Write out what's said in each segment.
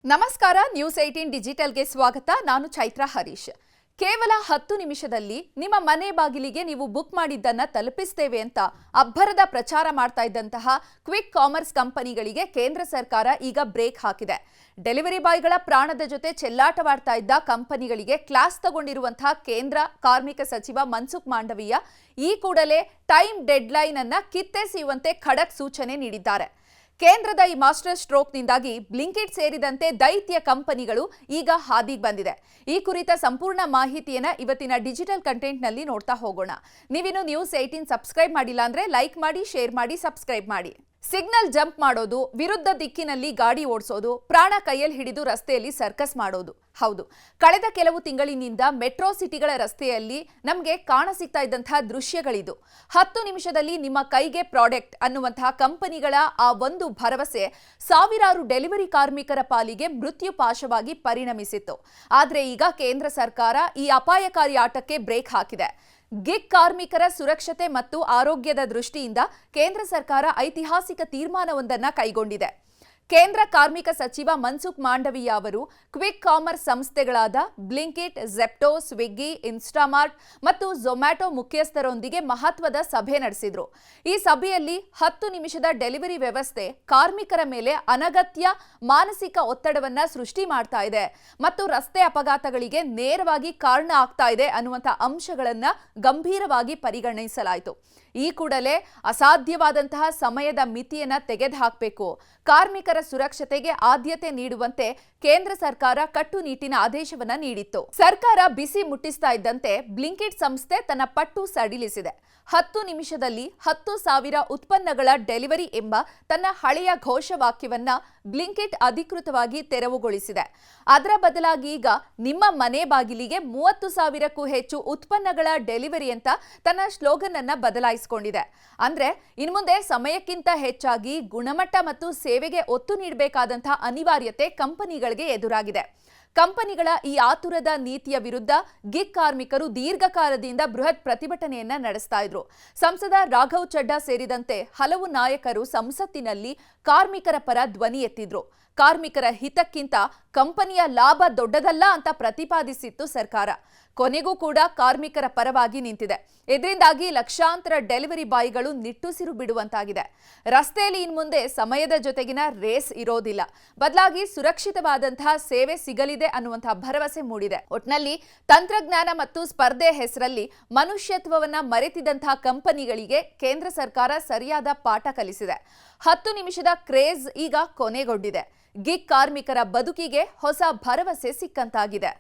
ನಮಸ್ಕಾರ ನ್ಯೂಸ್ 18 ಡಿಜಿಟಲ್ಗೆ ಸ್ವಾಗತ. ನಾನು ಚೈತ್ರ ಹರೀಶ್. ಕೇವಲ 10 ನಿಮಿಷದಲ್ಲಿ ನಿಮ್ಮ ಮನೆ ಬಾಗಿಲಿಗೆ ನೀವು ಬುಕ್ ಮಾಡಿದ್ದನ್ನ ತಲುಪಿಸ್ತೇವೆ ಅಂತ ಅಬ್ಬರದ ಪ್ರಚಾರ ಮಾಡ್ತಾ ಇದ್ದಂತಹ ಕ್ವಿಕ್ ಕಾಮರ್ಸ್ ಕಂಪನಿಗಳಿಗೆ ಕೇಂದ್ರ ಸರ್ಕಾರ ಈಗ ಬ್ರೇಕ್ ಹಾಕಿದೆ. ಡೆಲಿವರಿ ಬಾಯ್ಗಳ ಪ್ರಾಣದ ಜೊತೆ ಚೆಲ್ಲಾಟವಾಡ್ತಾ ಇದ್ದ ಕಂಪನಿಗಳಿಗೆ ಕ್ಲಾಸ್ ತಗೊಂಡಿರುವಂತಹ ಕೇಂದ್ರ ಕಾರ್ಮಿಕ ಸಚಿವ ಮನ್ಸುಖ್ ಮಾಂಡವೀಯ ಈ ಕೂಡಲೇ ಟೈಮ್ ಡೆಡ್ಲೈನ್ ಅನ್ನ ಕಿತ್ತೆಸೆಯುವಂತೆ ಖಡಕ್ ಸೂಚನೆ ನೀಡಿದ್ದಾರೆ. ಕೇಂದ್ರದ ಈ ಮಾಸ್ಟರ್ ಸ್ಟ್ರೋಕ್ನಿಂದಾಗಿ ಬ್ಲಿಂಕಿಟ್ ಸೇರಿದಂತೆ ದೈತ್ಯ ಕಂಪನಿಗಳು ಈಗ ಹಾದಿಗೆ ಬಂದಿದೆ. ಈ ಕುರಿತ ಸಂಪೂರ್ಣ ಮಾಹಿತಿಯನ್ನ ಇವತ್ತಿನ ಡಿಜಿಟಲ್ ಕಂಟೆಂಟ್ನಲ್ಲಿ ನೋಡ್ತಾ ಹೋಗೋಣ. ನೀವಿನ್ನು ನ್ಯೂಸ್ 18 ಸಬ್ಸ್ಕ್ರೈಬ್ ಮಾಡಿಲ್ಲ ಅಂದ್ರೆ ಲೈಕ್ ಮಾಡಿ, ಶೇರ್ ಮಾಡಿ, ಸಬ್ಸ್ಕ್ರೈಬ್ ಮಾಡಿ. ಸಿಗ್ನಲ್ ಜಂಪ್ ಮಾಡೋದು, ವಿರುದ್ಧ ದಿಕ್ಕಿನಲ್ಲಿ ಗಾಡಿ ಓಡಿಸೋದು, ಪ್ರಾಣ ಕೈಯಲ್ಲಿ ಹಿಡಿದು ರಸ್ತೆಯಲ್ಲಿ ಸರ್ಕಸ್ ಮಾಡೋದು. ಹೌದು, ಕಳೆದ ಕೆಲವು ತಿಂಗಳಿನಿಂದ ಮೆಟ್ರೋ ಸಿಟಿಗಳ ರಸ್ತೆಯಲ್ಲಿ ನಮಗೆ ಕಾಣಸಿಗ್ತಾ ಇದ್ದಂತಹ ದೃಶ್ಯಗಳಿದು. 10 ನಿಮಿಷದಲ್ಲಿ ನಿಮ್ಮ ಕೈಗೆ ಪ್ರಾಡಕ್ಟ್ ಅನ್ನುವಂತಹ ಕಂಪನಿಗಳ ಆ ಒಂದು ಭರವಸೆ ಸಾವಿರಾರು ಡೆಲಿವರಿ ಕಾರ್ಮಿಕರ ಪಾಲಿಗೆ ಮೃತ್ಯು ಪಾಶವಾಗಿ ಪರಿಣಮಿಸಿತ್ತು. ಆದರೆ ಈಗ ಕೇಂದ್ರ ಸರ್ಕಾರ ಈ ಅಪಾಯಕಾರಿ ಆಟಕ್ಕೆ ಬ್ರೇಕ್ ಹಾಕಿದೆ. ಗಿಗ್ ಕಾರ್ಮಿಕರ ಸುರಕ್ಷತೆ ಮತ್ತು ಆರೋಗ್ಯದ ದೃಷ್ಟಿಯಿಂದ ಕೇಂದ್ರ ಸರ್ಕಾರ ಐತಿಹಾಸಿಕ ತೀರ್ಮಾನವೊಂದನ್ನು ಕೈಗೊಂಡಿದೆ. ಕೇಂದ್ರ ಕಾರ್ಮಿಕ ಸಚಿವ ಮನ್ಸುಖ್ ಮಾಂಡವೀಯ ಅವರು ಕ್ವಿಕ್ ಕಾಮರ್ಸ್ ಸಂಸ್ಥೆಗಳಾದ ಬ್ಲಿಂಕಿಟ್, ಝೆಪ್ಟೋ, ಸ್ವಿಗ್ಗಿ, ಇನ್ಸ್ಟಾಮಾರ್ಟ್ ಮತ್ತು ಝೊಮ್ಯಾಟೊ ಮುಖ್ಯಸ್ಥರೊಂದಿಗೆ ಮಹತ್ವದ ಸಭೆ ನಡೆಸಿದ್ರು. ಈ ಸಭೆಯಲ್ಲಿ 10 ನಿಮಿಷದ ಡೆಲಿವರಿ ವ್ಯವಸ್ಥೆ ಕಾರ್ಮಿಕರ ಮೇಲೆ ಅನಗತ್ಯ ಮಾನಸಿಕ ಒತ್ತಡವನ್ನ ಸೃಷ್ಟಿ ಮಾಡ್ತಾ ಇದೆ ಮತ್ತು ರಸ್ತೆ ಅಪಘಾತಗಳಿಗೆ ನೇರವಾಗಿ ಕಾರಣ ಆಗ್ತಾ ಇದೆ ಅನ್ನುವಂಥ ಅಂಶಗಳನ್ನ ಗಂಭೀರವಾಗಿ ಪರಿಗಣಿಸಲಾಯಿತು. ಈ ಕೂಡಲೇ ಅಸಾಧ್ಯವಾದಂತಹ ಸಮಯದ ಮಿತಿಯನ್ನ ತೆಗೆದುಹಾಕಬೇಕು, ಕಾರ್ಮಿಕರ ಸುರಕ್ಷತೆಗೆ ಆದ್ಯತೆ ನೀಡುವಂತೆ ಕೇಂದ್ರ ಸರ್ಕಾರ ಕಟ್ಟುನಿಟ್ಟಿನ ಆದೇಶವನ್ನ ನೀಡಿತ್ತು. ಸರ್ಕಾರ ಬಿಸಿ ಮುಟ್ಟಿಸ್ತಾ ಇದ್ದಂತೆ ಬ್ಲಿಂಕಿಟ್ ಸಂಸ್ಥೆ ತನ್ನ ಪಟ್ಟು ಸಡಿಲಿಸಿದೆ. 10 ನಿಮಿಷದಲ್ಲಿ 10,000 ಉತ್ಪನ್ನಗಳ ಡೆಲಿವರಿ ಎಂಬ ತನ್ನ ಹಳೆಯ ಘೋಷವಾಕ್ಯವನ್ನ ಬ್ಲಿಂಕಿಟ್ ಅಧಿಕೃತವಾಗಿ ತೆರವುಗೊಳಿಸಿದೆ. ಅದರ ಬದಲಾಗಿ ಈಗ ನಿಮ್ಮ ಮನೆ ಬಾಗಿಲಿಗೆ 30,000ಕ್ಕೂ ಹೆಚ್ಚು ಉತ್ಪನ್ನಗಳ ಡೆಲಿವರಿ ಅಂತ ತನ್ನ ಸ್ಲೋಗನ್ ಅನ್ನ ಬದಲಾಯಿಸಿಕೊಂಡಿದೆ. ಅಂದ್ರೆ ಇನ್ಮುಂದೆ ಸಮಯಕ್ಕಿಂತ ಹೆಚ್ಚಾಗಿ ಗುಣಮಟ್ಟ ಮತ್ತು ಸೇವೆಗೆ ಒತ್ತು ನೀಡಬೇಕಾದಂತಹ ಅನಿವಾರ್ಯತೆ ಕಂಪನಿಗಳಿಗೆ ಎದುರಾಗಿದೆ. ಕಂಪನಿಗಳ ಈ ಆತುರದ ನೀತಿಯ ವಿರುದ್ಧ ಗಿಗ್ ಕಾರ್ಮಿಕರು ದೀರ್ಘಕಾಲದಿಂದ ಬೃಹತ್ ಪ್ರತಿಭಟನೆಯನ್ನ ನಡೆಸ್ತಾ ಇದ್ರು. ಸಂಸದ ರಾಘವ್ ಚಡ್ಡಾ ಸೇರಿದಂತೆ ಹಲವು ನಾಯಕರು ಸಂಸತ್ತಿನಲ್ಲಿ ಕಾರ್ಮಿಕರ ಪರ ಧ್ವನಿ ಎತ್ತಿದ್ರು. ಕಾರ್ಮಿಕರ ಹಿತಕ್ಕಿಂತ ಕಂಪನಿಯ ಲಾಭ ದೊಡ್ಡದಲ್ಲ ಅಂತ ಪ್ರತಿಪಾದಿಸಿತ್ತು ಸರ್ಕಾರ. ಕೊನೆಗೂ ಕೂಡ ಕಾರ್ಮಿಕರ ಪರವಾಗಿ ನಿಂತಿದೆ. ಇದರಿಂದಾಗಿ ಲಕ್ಷಾಂತರ ಡೆಲಿವರಿ ಬಾಯ್ಗಳು ನಿಟ್ಟುಸಿರು ಬಿಡುವಂತಾಗಿದೆ. ರಸ್ತೆಯಲ್ಲಿ ಇನ್ಮುಂದೆ ಸಮಯದ ಜೊತೆಗಿನ ರೇಸ್ ಇರೋದಿಲ್ಲ, ಬದಲಾಗಿ ಸುರಕ್ಷಿತವಾದಂತಹ ಸೇವೆ ಸಿಗಲಿದೆ ಅನ್ನುವಂತಹ ಭರವಸೆ ಮೂಡಿದೆ. ಒಟ್ನಲ್ಲಿ ತಂತ್ರಜ್ಞಾನ ಮತ್ತು ಸ್ಪರ್ಧೆ ಹೆಸರಲ್ಲಿ ಮನುಷ್ಯತ್ವವನ್ನ ಮರೆತಿದಂತಹ ಕಂಪನಿಗಳಿಗೆ ಕೇಂದ್ರ ಸರ್ಕಾರ ಸರಿಯಾದ ಪಾಠ ಕಲಿಸಿದೆ. 10 ನಿಮಿಷದ ಕ್ರೇಜ್ ಈಗ ಕೊನೆಗೊಂಡಿದೆ. ಗಿಗ್ ಕಾರ್ಮಿಕರ ಬದುಕಿಗೆ ಹೊಸ ಭರವಸೆ ಸಿಕ್ಕಂತಾಗಿದೆ.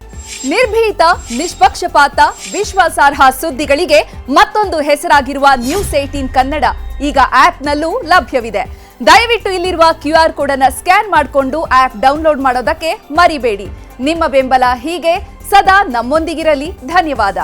ನಿರ್ಭೀತ, ನಿಷ್ಪಕ್ಷಪಾತ, ವಿಶ್ವಾಸಾರ್ಹ ಸುದ್ದಿಗಳಿಗೆ ಮತ್ತೊಂದು ಹೆಸರಾಗಿರುವ ನ್ಯೂಸ್ 18 ಕನ್ನಡ ಈಗ ಆಪ್ನಲ್ಲೂ ಲಭ್ಯವಿದೆ. ದಯವಿಟ್ಟು ಇಲ್ಲಿರುವ QR ಕೋಡ್ ಅನ್ನು ಸ್ಕ್ಯಾನ್ ಮಾಡಿಕೊಂಡು ಆಪ್ ಡೌನ್ಲೋಡ್ ಮಾಡೋದಕ್ಕೆ ಮರಿಬೇಡಿ. ನಿಮ್ಮ ಬೆಂಬಲ ಹೀಗೆ ಸದಾ ನಮ್ಮೊಂದಿಗಿರಲಿ. ಧನ್ಯವಾದ.